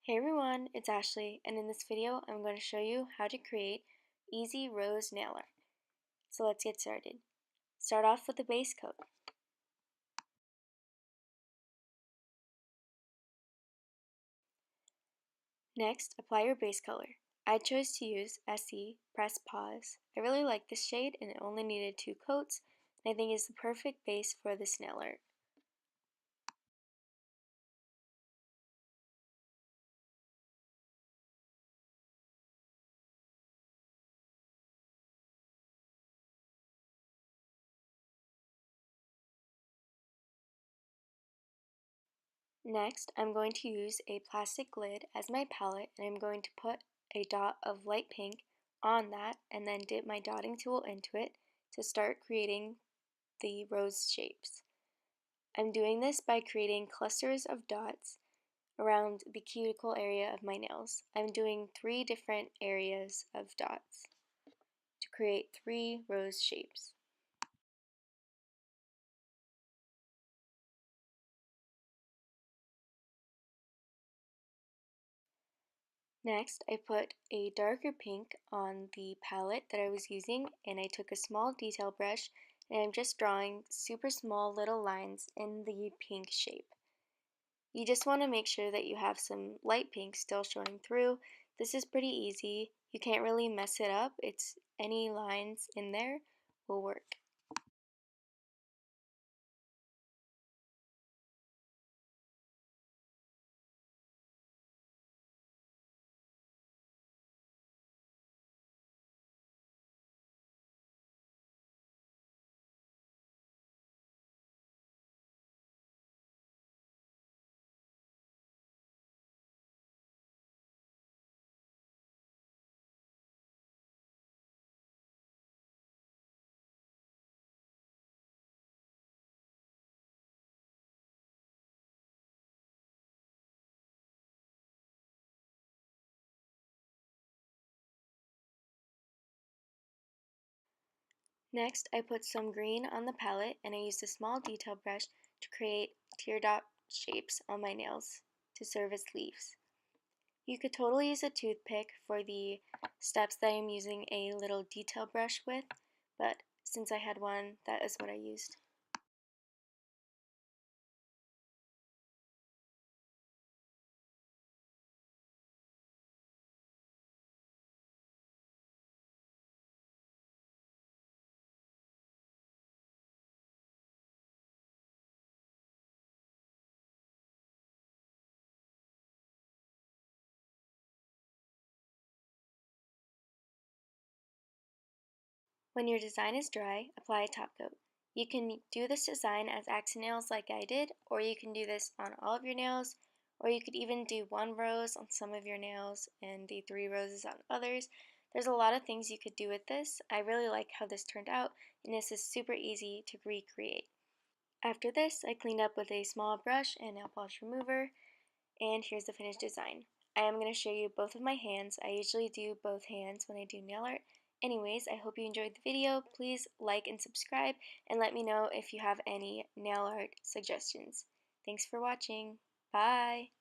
Hey everyone, it's Ashley, and in this video I'm going to show you how to create easy rose nail art. So let's get started. Start off with the base coat. Next, apply your base color. I chose to use SE Press Pause. I really like this shade and it only needed 2 coats, and I think it's the perfect base for this nail art. Next, I'm going to use a plastic lid as my palette, and I'm going to put a dot of light pink on that and then dip my dotting tool into it to start creating the rose shapes. I'm doing this by creating clusters of dots around the cuticle area of my nails. I'm doing 3 different areas of dots to create 3 rose shapes. Next, I put a darker pink on the palette that I was using, and I took a small detail brush and I'm just drawing super small little lines in the pink shape. You just want to make sure that you have some light pink still showing through. This is pretty easy. You can't really mess it up. It's any lines in there will work. Next, I put some green on the palette and I used a small detail brush to create teardrop shapes on my nails to serve as leaves. You could totally use a toothpick for the steps that I'm using a little detail brush with, but since I had one, that is what I used. When your design is dry, apply a top coat. You can do this design as accent nails like I did, or you can do this on all of your nails, or you could even do 1 rose on some of your nails and the 3 roses on others. There's a lot of things you could do with this. I really like how this turned out, and this is super easy to recreate. After this, I cleaned up with a small brush and nail polish remover, and here's the finished design. I am going to show you both of my hands. I usually do both hands when I do nail art. Anyways, I hope you enjoyed the video. Please like and subscribe and let me know if you have any nail art suggestions. Thanks for watching. Bye!